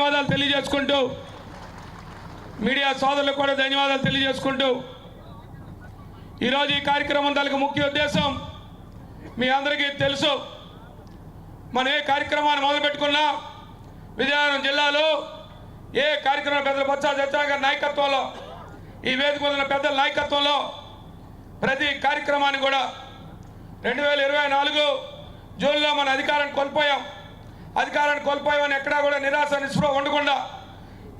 ధన్యవాదాలు తెలియజేసుకుంటూ మీడియా సోదరులకు కూడా ధన్యవాదాలు తెలియజేసుకుంటూ ఈరోజు ఈ కార్యక్రమం దానికి ముఖ్య ఉద్దేశం మీ అందరికీ తెలుసు. మనం ఏ కార్యక్రమాన్ని మొదలుపెట్టుకున్నా విజయనగరం జిల్లాలో ఏ కార్యక్రమం పెద్దల బొత్స సత్యనారాయణ గారి నాయకత్వంలో ఈ వేదిక ఉన్న పెద్దల నాయకత్వంలో ప్రతి కార్యక్రమాన్ని కూడా 2024 జూన్లో మన అధికారాన్ని కోల్పోయామని ఎక్కడా కూడా నిరాశ నిస్పృహ ఉండకుండా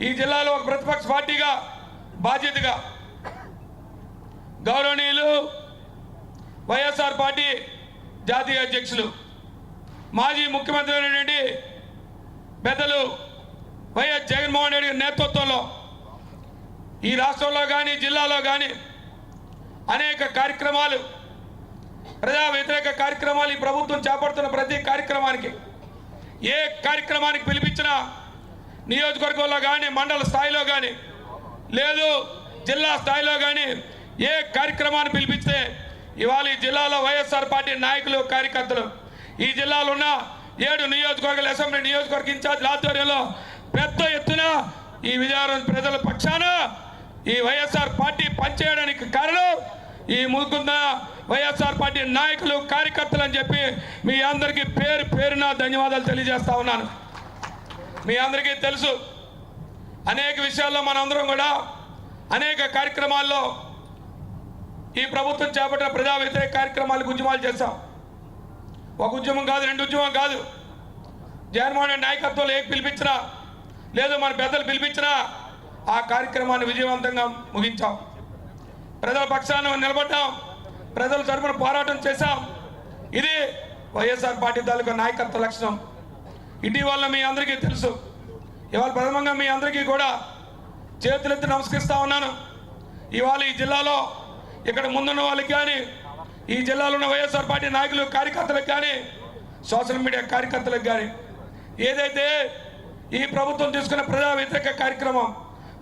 ఈ జిల్లాలో ఒక ప్రతిపక్ష పార్టీగా బాధ్యతగా గౌరవనీయులు వైఎస్ఆర్ పార్టీ జాతీయ అధ్యక్షులు మాజీ ముఖ్యమంత్రి అయినటువంటి పెద్దలు వైఎస్ జగన్మోహన్ రెడ్డి నేతృత్వంలో ఈ రాష్ట్రంలో కానీ జిల్లాలో కానీ అనేక కార్యక్రమాలు ప్రజా వ్యతిరేక కార్యక్రమాలు ఈ ప్రభుత్వం చేపడుతున్న ప్రతి కార్యక్రమానికి ఏ కార్యక్రమానికి పిలిపించినా నియోజకవర్గంలో కానీ మండల స్థాయిలో కానీ లేదు జిల్లా స్థాయిలో కానీ ఏ కార్యక్రమాన్ని పిలిపిస్తే ఇవాళ ఈ జిల్లాలో వైఎస్ఆర్ పార్టీ నాయకులు కార్యకర్తలు ఈ జిల్లాలో ఉన్న 7 నియోజకవర్గాల అసెంబ్లీ నియోజకవర్గ ఇన్ఛార్జీల ఆధ్వర్యంలో పెద్ద ఎత్తున ఈ విజయనగరం ప్రజల పక్షాన ఈ వైఎస్ఆర్ పార్టీ పనిచేయడానికి కారణం ఈ ముందుకున్న వైఎస్ఆర్ పార్టీ నాయకులు కార్యకర్తలు అని చెప్పి మీ అందరికీ పేరున ధన్యవాదాలు తెలియజేస్తా ఉన్నాను. మీ అందరికీ తెలుసు అనేక విషయాల్లో మనందరం కూడా అనేక కార్యక్రమాల్లో ఈ ప్రభుత్వం చేపట్టిన ప్రజా వ్యతిరేక కార్యక్రమాలకు ఉద్యమాలు చేశాం. ఒక ఉద్యమం కాదు, 2 ఉద్యమం కాదు. జగన్మోహన్ రెడ్డి నాయకత్వంలో ఏ పిలిపించినా లేదు మన పెద్దలు పిలిపించినా ఆ కార్యక్రమాన్ని విజయవంతంగా ముగించాం. ప్రజల పక్షాన నిలబడ్డాం, ప్రజల తరపున పోరాటం చేశాం. ఇది వైఎస్ఆర్ పార్టీ తాలూకా నాయకత్వ లక్షణం. ఇటీవల మీ అందరికీ తెలుసు, ఇవాళ ప్రథమంగా మీ అందరికీ కూడా చేతులెత్తి నమస్కరిస్తూ ఉన్నాను. ఇవాళ ఈ జిల్లాలో ఇక్కడ ముందున్న వాళ్ళకి కానీ ఈ జిల్లాలో ఉన్న వైఎస్ఆర్ పార్టీ నాయకులు కార్యకర్తలకు కానీ సోషల్ మీడియా కార్యకర్తలకు కానీ ఏదైతే ఈ ప్రభుత్వం తీసుకున్న ప్రజా వ్యతిరేక కార్యక్రమం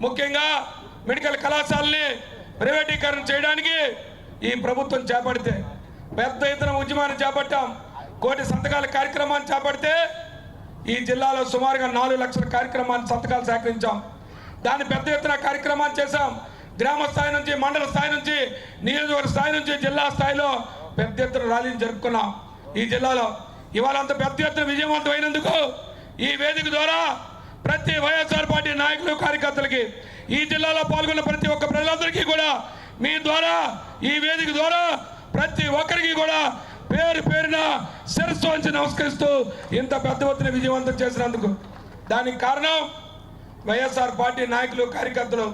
ముఖ్యంగా మెడికల్ కళాశాలని ప్రైవేటీకరణ చేయడానికి ఈ ప్రభుత్వం చేపడితే పెద్ద ఎత్తున ఉద్యమాన్ని చేపట్టాం. 1 కోటి సంతకాల కార్యక్రమాన్ని చేపడితే ఈ జిల్లాలో సుమారుగా 4 లక్షల కార్యక్రమాన్ని సంతకాలు సేకరించాం. దాన్ని పెద్ద ఎత్తున కార్యక్రమాన్ని చేశాం. గ్రామ స్థాయి నుంచి మండల స్థాయి నుంచి నియోజకవర్గ స్థాయి నుంచి జిల్లా స్థాయిలో పెద్ద ఎత్తున ర్యాలీని జరుపుకున్నాం. ఈ జిల్లాలో ఇవాళ అంత పెద్ద ఎత్తున విజయవంతమైనందుకు ఈ వేదిక ద్వారా ప్రతి వైఎస్ఆర్ పార్టీ నాయకులు కార్యకర్తలకి ఈ జిల్లాలో పాల్గొన్న ప్రతి ఒక్క ప్రజలందరికీ కూడా మీ ద్వారా ఈ వేదిక ద్వారా ప్రతి ఒక్కరికి కూడా పేరున శిరస్సు వంచి నమస్కరిస్తూ ఇంత పెద్ద ఎత్తున విజయవంతం చేసినందుకు దానికి కారణం వైఎస్ఆర్ పార్టీ నాయకులు కార్యకర్తలు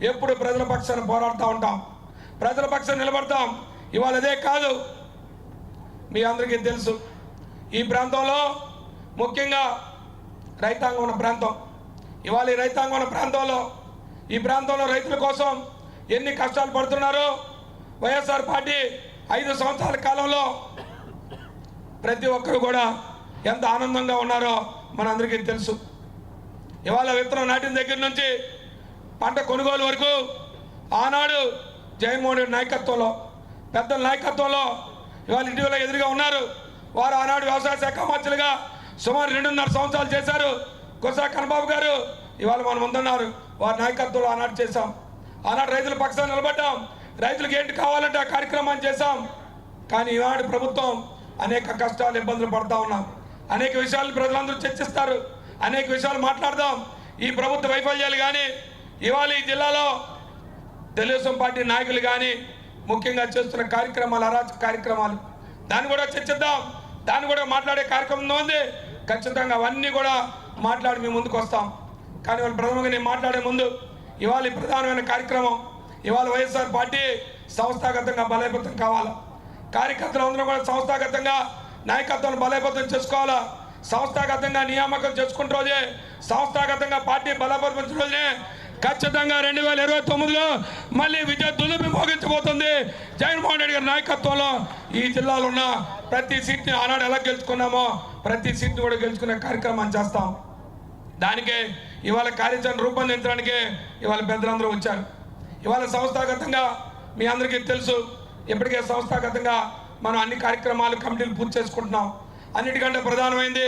ఎప్పుడు ప్రజల పక్షాన పోరాడుతూ ఉంటాం, ప్రజల పక్షాన నిలబడతాం. ఇవాళ అదే కాదు, మీ అందరికీ తెలుసు ఈ ప్రాంతంలో ముఖ్యంగా రైతాంగం ఉన్న ప్రాంతం. ఇవాళ ఈ రైతాంగం ఉన్న ప్రాంతంలో ఈ ప్రాంతంలో రైతుల కోసం ఎన్ని కష్టాలు పడుతున్నారో వైఎస్ఆర్ పార్టీ 5 సంవత్సరాల కాలంలో ప్రతి ఒక్కరు కూడా ఎంత ఆనందంగా ఉన్నారో మనందరికీ తెలుసు. ఇవాళ విత్తనం నాటిన దగ్గర నుంచి పంట కొనుగోలు వరకు ఆనాడు జగన్మోహన్ రెడ్డి నాయకత్వంలో పెద్దల నాయకత్వంలో ఇవాళ ఇటీవల ఎదురుగా ఉన్నారు. వారు ఆనాడు వ్యవసాయ శాఖ మంత్రులుగా సుమారు 2.5 సంవత్సరాలు చేశారు. గురజాడ కన్నబాబు గారు ఇవాళ మనం ముందున్నారు. వారి నాయకత్వంలో ఆనాడు చేశాం. ఆనాడు రైతుల పక్షాన నిలబడ్డాం. రైతులకు ఏంటి కావాలంటే ఆ కార్యక్రమాన్ని చేశాం. కానీ ఈనాడు ప్రభుత్వం అనేక కష్టాలు ఇబ్బందులు పడతా ఉన్నాం. అనేక విషయాలు ప్రజలందరూ చర్చిస్తారు, అనేక విషయాలు మాట్లాడదాం. ఈ ప్రభుత్వ వైఫల్యాలు కానీ ఇవాళ ఈ జిల్లాలో తెలుగుదేశం పార్టీ నాయకులు కానీ ముఖ్యంగా చేస్తున్న కార్యక్రమాలు అరాచక కార్యక్రమాలు దాన్ని కూడా చర్చిద్దాం. దాన్ని కూడా మాట్లాడే కార్యక్రమం ఉంది. ఖచ్చితంగా అవన్నీ కూడా మాట్లాడి మేము ముందుకు వస్తాం. కానీ వాళ్ళు ప్రథమంగా నేను మాట్లాడే ముందు ఇవాళ ఈ ప్రధానమైన కార్యక్రమం ఇవాళ వైఎస్ఆర్ పార్టీ సంస్థాగతంగా బలోపేతం కావాలా. కార్యకర్తలు అందరూ కూడా సంస్థాగతంగా నాయకత్వాన్ని బలోపేతం చేసుకోవాలా. సంస్థాగతంగా నియామకం చేసుకున్న రోజే సంస్థాగతంగా పార్టీ బలోపేతం రోజే ఖచ్చితంగా 2029లో మళ్ళీ విజయ దులుపి మోగించబోతుంది. జగన్మోహన్ రెడ్డి గారి నాయకత్వంలో ఈ జిల్లాలో ఉన్న ప్రతి సీట్ని ఆనాడు ఎలా గెలుచుకున్నామో ప్రతి సీట్ని కూడా గెలుచుకునే కార్యక్రమాన్ని చేస్తాం. దానికే ఇవాళ కార్యాచరణ రూపొందించడానికే ఇవాళ పెద్దలందరూ వచ్చారు. ఇవాళ సంస్థాగతంగా మీ అందరికీ తెలుసు, ఇప్పటికే సంస్థాగతంగా మనం అన్ని కార్యక్రమాలు కమిటీలు పూర్తి చేసుకుంటున్నాం. అన్నిటికంటే ప్రధానమైంది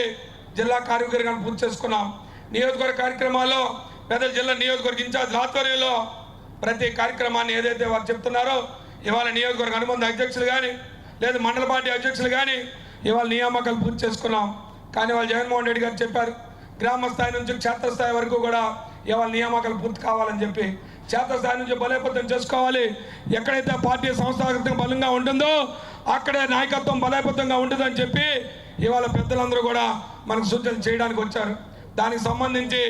జిల్లా కార్యవర్గాన్ని పూర్తి చేసుకున్నాం. నియోజకవర్గ కార్యక్రమాల్లో పెద్దల జిల్లా నియోజకవర్గ ఇన్ఛార్జ్ ఆధ్వర్యంలో ప్రతి కార్యక్రమాన్ని ఏదైతే వారు చెప్తున్నారో ఇవాళ నియోజకవర్గ అనుబంధ అధ్యక్షులు కానీ లేదా మండల పార్టీ అధ్యక్షులు కానీ ఇవాళ నియామకాలు పూర్తి చేసుకున్నాం. కానీ వాళ్ళు జగన్మోహన్ రెడ్డి గారు చెప్పారు గ్రామ స్థాయి నుంచి క్షేత్రస్థాయి వరకు కూడా ఇవాళ నియామకాలు పూర్తి కావాలని చెప్పి క్షేత్రస్థాయి నుంచి బలోపేతం చేసుకోవాలి. ఎక్కడైతే పార్టీ సంస్థాగతంగా బలంగా ఉంటుందో అక్కడే నాయకత్వం బలోపేతంగా ఉంటుందని చెప్పి ఇవాళ పెద్దలందరూ కూడా మనకు సూచనలు చేయడానికి వచ్చారు. దానికి సంబంధించి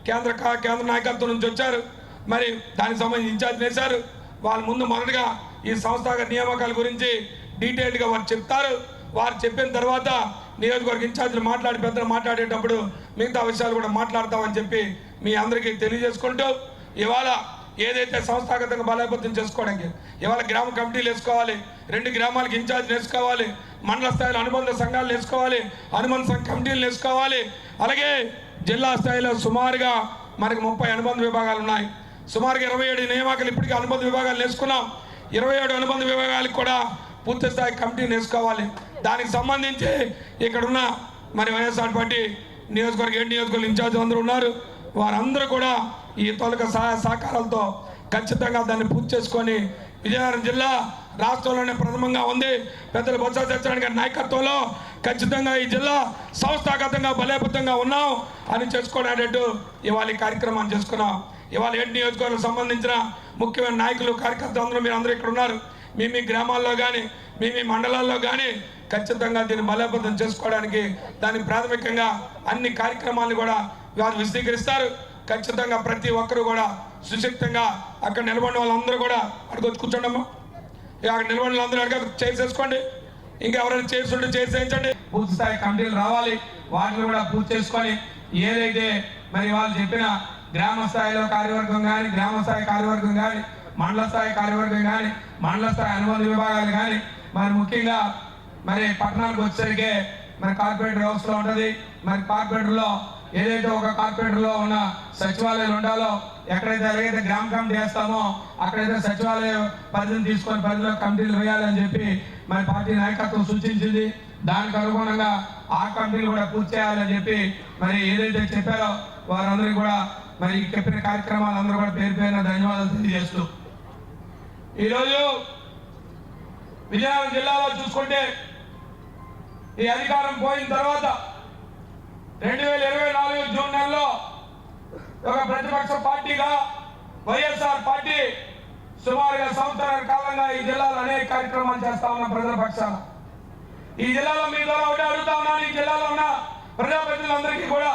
కేంద్ర నాయకత్వం నుంచి వచ్చారు. మరి దానికి సంబంధించి ఇన్ఛార్జ్ వేశారు. వాళ్ళు ముందు మొదటగా ఈ సంస్థాగత నియామకాల గురించి డీటెయిల్డ్గా వారు చెప్తారు. వారు చెప్పిన తర్వాత నియోజకవర్గ ఇన్ఛార్జీలు పెద్దలు మాట్లాడేటప్పుడు మిగతా విషయాలు కూడా మాట్లాడతామని చెప్పి మీ అందరికీ తెలియజేసుకుంటూ ఇవాళ ఏదైతే సంస్థాగతంగా బలోపేతం చేసుకోవడానికి ఇవాళ గ్రామ కమిటీలు వేసుకోవాలి, 2 గ్రామాలకు ఇన్ఛార్జ్ వేసుకోవాలి, మండల స్థాయిలో అనుబంధ సంఘాలు వేసుకోవాలి, అనుబంధ సంఘ కమిటీలు వేసుకోవాలి. అలాగే జిల్లా స్థాయిలో సుమారుగా మనకి 30 అనుబంధ విభాగాలు ఉన్నాయి. సుమారుగా 27 నియామకాలు ఇప్పటికీ అనుబంధ విభాగాలు వేసుకున్నాం. 27 అనుబంధ విభాగాలకు కూడా పూర్తి స్థాయి కమిటీని వేసుకోవాలి. దానికి సంబంధించి ఇక్కడున్న మరి వైఎస్ఆర్ పార్టీ నియోజకవర్గ 7 నియోజకవర్గ ఇన్ఛార్జ్ అందరూ ఉన్నారు. వారందరూ కూడా ఈ తొలక సహాయ సహకారాలతో ఖచ్చితంగా దాన్ని పూర్తి చేసుకొని విజయనగరం జిల్లా రాష్ట్రంలోనే ప్రథమంగా ఉంది. పెద్దలు బొత్స సత్యనారాయణ గారి నాయకత్వంలో ఖచ్చితంగా ఈ జిల్లా సంస్థాగతంగా బలోపేతంగా ఉన్నాం అని చేసుకోవడానికి ఇవాళ ఈ కార్యక్రమాన్ని చేసుకున్నాం. ఇవాళ 7 నియోజకవర్గాలకు సంబంధించిన ముఖ్యమైన నాయకులు కార్యకర్తలు అందరూ మీరు అందరూ ఇక్కడ ఉన్నారు. మీ గ్రామాల్లో కానీ మీ మండలాల్లో కానీ ఖచ్చితంగా దీన్ని బలోపేతం చేసుకోవడానికి దానికి ప్రాథమికంగా అన్ని కార్యక్రమాలను కూడా వారు విశదీకరిస్తారు. ఖచ్చితంగా ప్రతి ఒక్కరు కూడా సుశక్తంగా అక్కడ నిలబడిన వాళ్ళందరూ కూడా అడుగు కూర్చోండమ్మా. అక్కడ నిలబడిన వాళ్ళందరూ అడగ చేసేసుకోండి. ఇంకా ఎవరైనా చేస్తుంటే చేసేయించండి. పూర్తి స్థాయి కమిటీలు రావాలి. వాటిని కూడా పూర్తి చేసుకొని ఏదైతే మరి వాళ్ళు చెప్పిన గ్రామ స్థాయిలో కార్యవర్గం కానీ గ్రామ స్థాయి కార్యవర్గం కానీ మండల స్థాయి కార్యవర్గం కానీ మండల స్థాయి అనుబంధ విభాగాలు కానీ మరి ముఖ్యంగా మరి పట్టణానికి వచ్చేసరికి మరి కార్పొరేటర్ వ్యవస్థలో ఉంటుంది. మరి కార్పొరేటర్లో ఏదైతే ఒక కార్పొరేటర్లో ఉన్న సచివాలయాలు ఉండాలో ఎక్కడైతే ఎలాగైతే గ్రామ కమిటీ వేస్తామో అక్కడైతే సచివాలయ పరిధిని తీసుకొని పరిధిలో కమిటీలు వేయాలని చెప్పి మరి పార్టీ నాయకత్వం సూచించింది. దానికి అనుగుణంగా ఆ కమిటీలు కూడా పూర్తి చేయాలని చెప్పి మరి ఏదైతే చెప్పారో వారందరికీ కూడా మరి చెప్పిన కార్యక్రమాలు అందరూ కూడా పేరు పేరున ధన్యవాదాలు తెలియజేస్తూ ఈరోజు విజయనగరం జిల్లాలో చూసుకుంటే ఈ అధికారం పోయిన తర్వాత 2024 జూన్ నెలలో ఒక ప్రతిపక్ష పార్టీగా వైఎస్ఆర్ పార్టీ సుమారుగా సంవత్సరాల కాలంగా ఈ జిల్లాలో అనేక కార్యక్రమాలు చేస్తా ఉన్న ప్రజల పక్షాన ఈ జిల్లాలో మీ ద్వారా ఒకటి అడుగుతా ఉన్నాను. ఈ జిల్లాలో ఉన్న ప్రజాప్రతినిధులందరికీ కూడా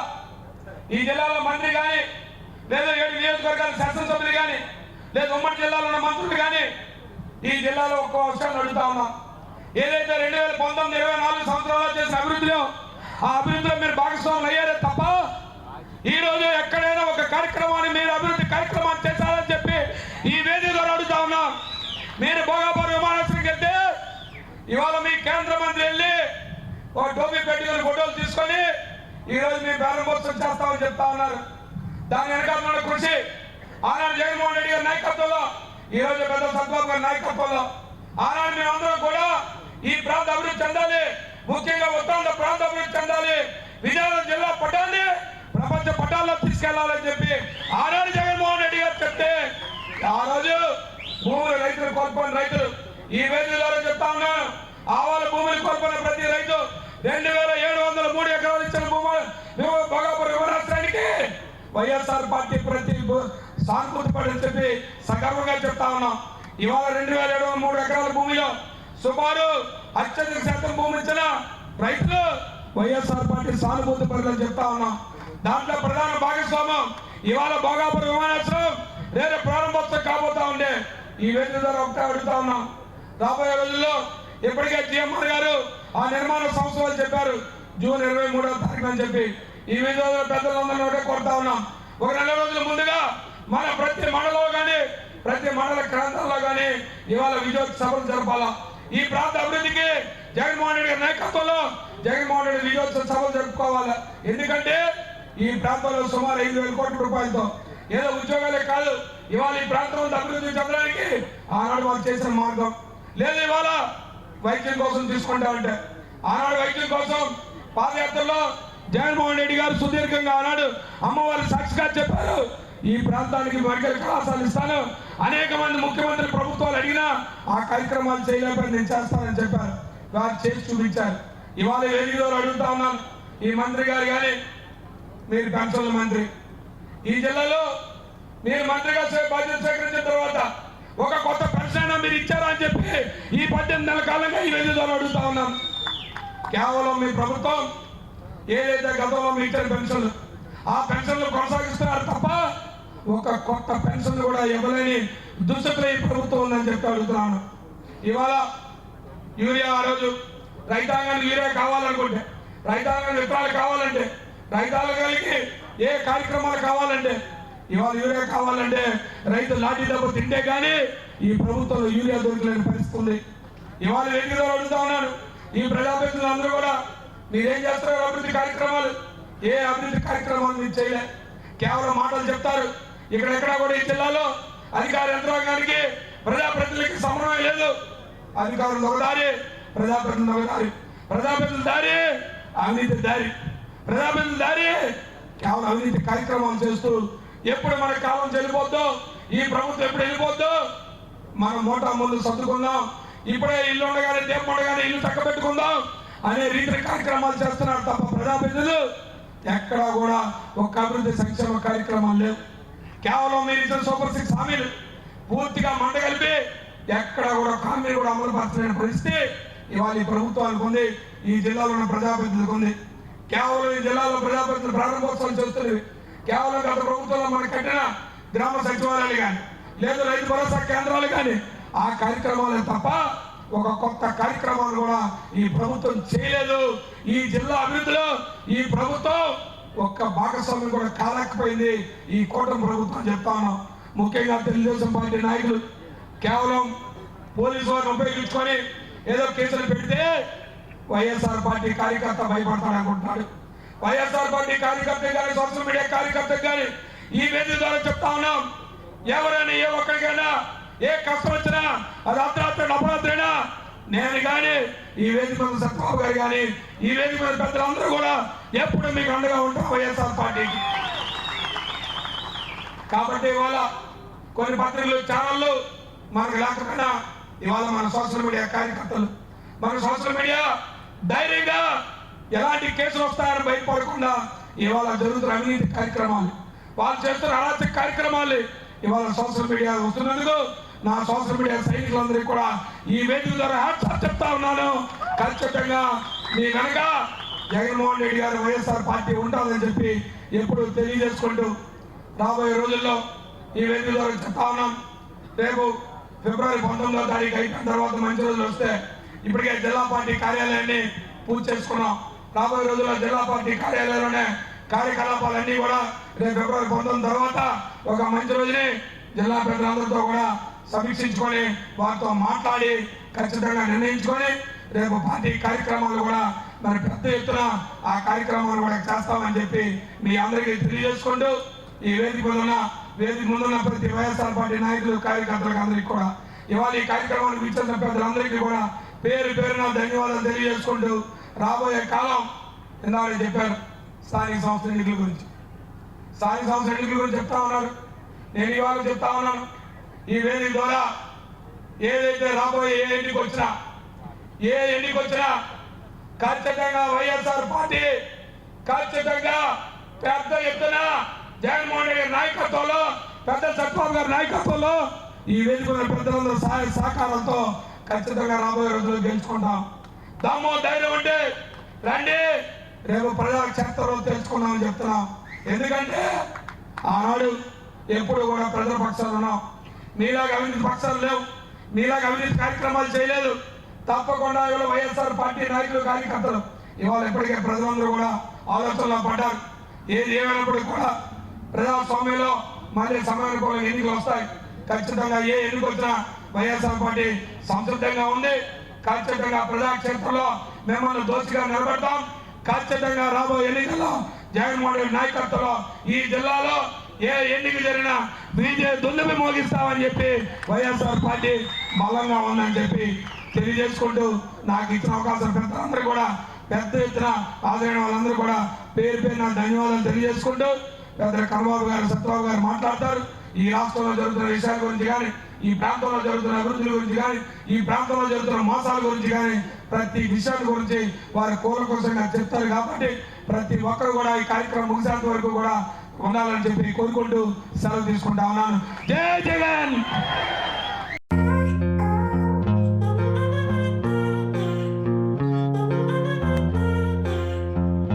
ఈ జిల్లాలో మంత్రి కానీ లేదా 7 నియోజకవర్గాల శాసనసభ్యులు కానీ లేదా ఉమ్మడి జిల్లాలో ఉన్న మంత్రులు కానీ ఈ జిల్లాలో ఒక్క విషయాన్ని అడుగుతా ఉన్నాం. ఏదైతే 2019-24 సంవత్సరాల్లో చేసిన అభివృద్ధిలో ఆ అభివృద్ధిలో మీరు భాగస్వాములు అయ్యారే తప్ప ఈ రోజు ఎక్కడైనా ఒక కార్యక్రమాన్ని మీరు అభివృద్ధి కార్యక్రమాన్ని చేశారని చెప్పి ఈ వేదిక ద్వారా అడుగుతా ఉన్నాం. మీరు భోగాపురం విమానాశ్రయంకి వెళ్తే ఇవాళ మీ కేంద్ర మంత్రి వెళ్ళి ఒక టోపీ పెట్టుకుని ఫోటోలు తీసుకొని ఈ రోజు మీ ప్రారంభోత్సవం చేస్తామని చెప్తా ఉన్నారు. దాని వెనకాల కృషి ఆనాడు జగన్మోహన్ రెడ్డి గారి నాయకత్వంలో ఈ రోజు పెద్ద సత్బాబు గారి నాయకత్వంలో ఆనాడు మేమందరం కూడా ఈ ప్రాంత అభివృద్ధి చెందాలి, ముఖ్యంగా ఉత్తరాంధ్ర ప్రాంత అభివృద్ధి చెందాలి, విజయనగరం జిల్లా పట్టాన్ని ప్రపంచ పట్టాల్లో తీసుకెళ్లాలని చెప్పి ఆనాడు జగన్మోహన్ రెడ్డి గారు చెప్తే ఆ రోజు భూములు రైతులు కోల్పోయిన రైతులు ఈ వేదిక ద్వారా చెప్తా ఉన్నాను. ఆవాల భూములు కోల్పోయిన ప్రతి రైతు 2703 ఎకరాలు ఇచ్చిన భూములు భోగాపురం విమానాశ్రయానికి వైఎస్ఆర్ పార్టీ ప్రతి సానుభూతి పడని చెప్పి సగర్వంగా చెప్తా ఉన్నాం. ఇవాళ 2703 ఎకరాల భూమిలో సుమారు అత్యధిక శాతం భూమి ఇచ్చిన రైతులు వైఎస్ఆర్ పార్టీ సానుభూతి పడని చెప్తా ఉన్నాం. దాంట్లో ప్రధాన భాగస్వామ్యం ఇవాళ భోగాపురం విమానాశ్రయం రేపు ప్రారంభోత్సవం కాబోతా ఉండే ఈ వేదిక ద్వారా ఒకటే అడుగుతా ఉన్నాం. రాబోయే రోజుల్లో ఇప్పటికే జిఎంఆర్ గారు ఆ నిర్మాణ సంస్థలు చెప్పారు జూన్ 23వ తారీఖు అని చెప్పి ఈ వేదికలో పెద్దలందరినీ ఒకటే కోరుతా ఉన్నాం. ఒక 2 రోజుల ముందుగా మన ప్రతి మండలంలో కానీ ప్రతి మండల ప్రాంతాల్లో కానీ ఇవాళ విజయోత్సవ సభలు జరపాలా. ఈ ప్రాంత అభివృద్ధికి జగన్మోహన్ రెడ్డి గారి నాయకత్వంలో జగన్మోహన్ రెడ్డి విజయోత్సవ సభలు జరుపుకోవాలి. ఎందుకంటే ఈ ప్రాంతంలో సుమారు 5,000 కోట్ల రూపాయలతో ఏదో ఉద్యోగాలే కాదు ఇవాళ ఈ ప్రాంతం అభివృద్ధి చెందడానికి ఆనాడు వాళ్ళు చేసిన మార్గం లేదు. ఇవాళ వైద్యం కోసం తీసుకుంటా ఉంటే ఆనాడు వైద్యం కోసం పాదయాత్రలో జగన్మోహన్ రెడ్డి గారు సుదీర్ఘంగా ఆనాడు అమ్మవారి సాక్షిగా చెప్పారు, ఈ ప్రాంతానికి మెడికల్ కళాశాల ఇస్తాను. అనేక మంది ముఖ్యమంత్రి ప్రభుత్వాలు అడిగినా ఆ కార్యక్రమాలు చేయలేకపోయి నేను చేస్తానని చెప్పారు. వారు చేసి చూపించారు. ఇవాళ వేదికలో అడుగుతా ఉన్నాను, ఈ మంత్రి గారు కానీ, మీరు పెన్షన్ల మంత్రి, ఈ జిల్లాలో మీరు మంత్రిగా బాధ్యత స్వీకరించిన తర్వాత ఒక కొత్త పెన్షన్ మీరు ఇచ్చారా అని చెప్పి ఈ 18 నెలల కాలంగా ఈ వేదికలో అడుగుతా ఉన్నాను. కేవలం మీ ప్రభుత్వం ఏదైతే గతంలో మీ ఇచ్చిన పెన్షన్లు, ఆ పెన్షన్లు కొనసాగిస్తున్నారు తప్ప ఒక కొత్త పెన్షన్ కూడా ఇవ్వలేని దుస్థితిలో ఈ ప్రభుత్వం ఉందని చెప్పి అడుగుతున్నాను. ఇవాళ యూరియా, ఆ రోజు రైతాంగానికి యూరియా కావాలనుకుంటే, రైతాంగానికి విత్తనాలు కావాలంటే, రైతాంగానికి ఏ కార్యక్రమాలు కావాలంటే, ఇవాళ యూరియా కావాలంటే రైతు లాఠీ దెబ్బ తింటే కానీ ఈ ప్రభుత్వంలో యూరియా దొరకలేని పరిస్థితి ఉంది. ఇవాళ వేదికలో అడుగుతా ఉన్నాను, ఈ ప్రజాప్రతినిధులు అందరూ కూడా మీరేం చేస్తారు? అభివృద్ధి కార్యక్రమాలు, ఏ అభివృద్ధి కార్యక్రమాలు మీరు చేయలే, కేవలం మాటలు చెప్తారు. ఇక్కడెక్కడా కూడా ఈ జిల్లాలో అధికార యంత్రాంగానికి ప్రజాప్రతినిధులకి సమన్వయం లేదు. అధికారులు ఒక దారి, ప్రజాప్రతినిధులు ఒక దారి, ప్రజాప్రతినిధుల దారి అవినీతి దారి, ప్రజాప్రతినిధుల దారి కేవలం అవినీతి కార్యక్రమాలు చేస్తూ ఎప్పుడు మన కాలం చెల్లిపోద్దో, ఈ ప్రభుత్వం ఎప్పుడు వెళ్ళిపోద్దో మనం మోటా ముందు సర్దుకుందాం, ఇప్పుడే ఇల్లు ఉండగానే దీపం ఉండగానే ఇల్లు చక్కబెట్టుకుందాం అనే రీతి కార్యక్రమాలు చేస్తున్నారు తప్ప ప్రజాప్రతినిధులు ఎక్కడా కూడా ఒక అభివృద్ధి సంక్షేమ కార్యక్రమాలు లేవు. కేవలం మీరు ఇచ్చిన సూపర్ 6 హామీలు పూర్తిగా మండగలిపి ఎక్కడా కూడా హామీలు కూడా అమలు పరచలేని పరిస్థితి ఇవాళ ఈ ప్రభుత్వానికి ఉంది, ఈ జిల్లాలో ఉన్న ప్రజాప్రతినిధులకు ఉంది. కేవలం ఈ జిల్లాలో ప్రజాప్రతినిధులు ప్రారంభోత్సవాలు చేస్తున్నవి కేవలం గత ప్రభుత్వంలో మనకు కట్టిన గ్రామ సచివాలయాలు కానీ, లేదు రైతు భరోసా కేంద్రాలు కానీ ఆ కార్యక్రమాలే తప్ప ఒక కొత్త కార్యక్రమాలు కూడా ఈ ప్రభుత్వం చేయలేదు. ఈ జిల్లా అభివృద్ధిలో ఈ ప్రభుత్వం ఒక్క భాగస్వామ్యం కూడా కాలేకపోయింది ఈ కూటమి ప్రభుత్వం చెప్తాను. ముఖ్యంగా తెలుగుదేశం పార్టీ నాయకులు కేవలం పోలీసు వారిని ఉపయోగించుకొని ఏదో కేసులు పెడితే వైఎస్ఆర్ పార్టీ కార్యకర్త భయపడతాడు అనుకుంటున్నాడు. వైఎస్ఆర్ పార్టీ కార్యకర్త కానీ, సోషల్ మీడియా కార్యకర్త కానీ ఈ వేదిక ద్వారా చెప్తా ఉన్నాం, ఎవరైనా ఏ ఒక్కరికైనా ఏ కష్టం వచ్చినా అది అర్ధరాత్రి అపరాత్రైనా నేను కానీ, ఈ వేదిక మీద సత్యబాబు గారు కానీ, ఈ వేదిక మీద పెద్దలందరూ కూడా ఎప్పుడు మీకు అండగా ఉంటాం వైఎస్ఆర్ పార్టీకి. కాబట్టి ఇవాళ కొన్ని పత్రికలు, ఛానళ్ళు మనకు లేకపోయినా ఇవాళ మన సోషల్ మీడియా కార్యకర్తలు, మన సోషల్ మీడియా ధైర్యంగా ఎలాంటి కేసులు వస్తాయని భయపడకుండా ఇవాళ జరుగుతున్న అవినీతి కార్యక్రమాలు, వాళ్ళు చేస్తున్న అరాచక కార్యక్రమాలు ఇవాళ సోషల్ మీడియా వస్తున్నందుకు నా సోషల్ మీడియా సైనికులందరికీ కూడా ఈ వేదిక ద్వారా హ్యాట్సాఫ్ చెప్తా ఉన్నాను. ఖచ్చితంగా మీ వెనక జగన్మోహన్ రెడ్డి గారు వైఎస్ఆర్ పార్టీ ఉంటుందని చెప్పి ఎప్పుడు తెలియజేసుకుంటూ రాబోయే రోజుల్లో ఈ వేదిక ద్వారా చెప్తా ఉన్నాం. రేపు ఫిబ్రవరి 19వ తారీఖు అయిపోయిన తర్వాత మంచి రోజులు వస్తే ఇప్పటికే జిల్లా పార్టీ కార్యాలయాన్ని పూర్తి చేసుకున్నాం. రాబోయే రోజుల్లో జిల్లా పార్టీ కార్యాలయంలోనే కార్యకలాపాలన్నీ కూడా రేపు ఫిబ్రవరి 19 తర్వాత ఒక మంచి రోజుని జిల్లా ప్రజలందరితో కూడా సమీక్షించుకొని వారితో మాట్లాడి ఖచ్చితంగా నిర్ణయించుకొని రేపు పార్టీ కార్యక్రమాలు కూడా మరి పెద్ద ఎత్తున ఆ కార్యక్రమాలు కూడా చేస్తామని చెప్పి మీ అందరికీ తెలియజేసుకుంటూ ఈ వేదిక ముందున్న ప్రతి వైఎస్ఆర్ పార్టీ నాయకులు, కార్యకర్తలకు అందరికీ కూడా ఇవాళ ఈ కార్యక్రమానికి ఇచ్చిన పెద్దలందరికీ కూడా పేరు పేరున ధన్యవాదాలు తెలియజేసుకుంటూ రాబోయే కాలం ఇందాక చెప్పారు స్థానిక సంస్థల ఎన్నికల గురించి, స్థానిక సంస్థల ఎన్నికల గురించి చెప్తా ఉన్నారు. నేను ఇవాళ చెప్తా ఉన్నాను, ఈ వేదిక ద్వారా ఏదైతే రాబోయే ఏ ఎన్నిక వచ్చినా ఖచ్చితంగా వైఎస్ఆర్ పార్టీ ఖచ్చితంగా పెద్ద ఎత్తున జగన్మోహన్ రెడ్డి నాయకత్వంలో, పెద్ద సత్యబాబు గారి నాయకత్వంలో ఈ వేదిక పెద్దలందరూ సహాయ సహకారంతో ఖచ్చితంగా రాబోయే రోజుల్లో గెలుచుకుంటాం. దమ్ము ధైర్యం ఉంటే రండి, రేపు ప్రజా క్షేత్రంలో తెలుసుకున్నామని చెప్తున్నాం. ఎందుకంటే ఆనాడు ఎప్పుడు కూడా ప్రజల పక్షాలు ఉన్నాం. మీలాగా అవినీతి పక్షాలు లేవు, మీలాగా అవినీతి కార్యక్రమాలు చేయలేదు. తప్పకుండా ఇవాళ వైఎస్ఆర్ పార్టీ నాయకులు, కార్యకర్తలు ఇవాళ ఎప్పటికే ప్రజలందరూ కూడా ఆలోచనలో పడ్డారు. ఏది ఏమైనప్పటికీ కూడా ప్రజాస్వామ్యంలో మళ్ళీ సమయానుకూల ఎన్నికలు వస్తాయి. ఖచ్చితంగా ఏ ఎన్నిక వచ్చినా వైఎస్ఆర్ పార్టీ సంసిద్ధంగా ఉంది. ఖచ్చితంగా ప్రజాక్షేత్రంలో మిమ్మల్ని దోషిగా నిలబెడతాం. ఖచ్చితంగా రాబోయే ఎన్నికల్లో జగన్మోహన్ రెడ్డి నాయకత్వంలో ఈ జిల్లాలో ఏ ఎన్నిక జరిగినా బీజే దుందుబి మోగిస్తామని చెప్పి వైఎస్ఆర్ పార్టీ బలంగా ఉందని చెప్పి తెలియజేసుకుంటూ నాకు ఇచ్చిన అవకాశం పెద్దలందరూ కూడా పెద్ద ఎత్తున హాజరైన వాళ్ళందరూ కూడా పేరు పేరున ధన్యవాదాలు తెలియజేసుకుంటూ పెద్ద కన్నబాబు గారు సత్యబాబు గారు మాట్లాడతారు. ఈ రాష్ట్రంలో జరుగుతున్న విషయాల గురించి కానీ, ఈ ప్రాంతంలో జరుగుతున్న అభివృద్ధి గురించి కానీ, ఈ ప్రాంతంలో జరుగుతున్న మోసాల గురించి కానీ ప్రతి విషయాల గురించి వారి కూలంకషంగా చెప్తారు. కాబట్టి ప్రతి ఒక్కరు కూడా ఈ కార్యక్రమం ముగిసేంత వరకు కూడా ఉండాలని చెప్పి కోరుకుంటూ సెలవు తీసుకుంటా ఉన్నాను. జై జగన్.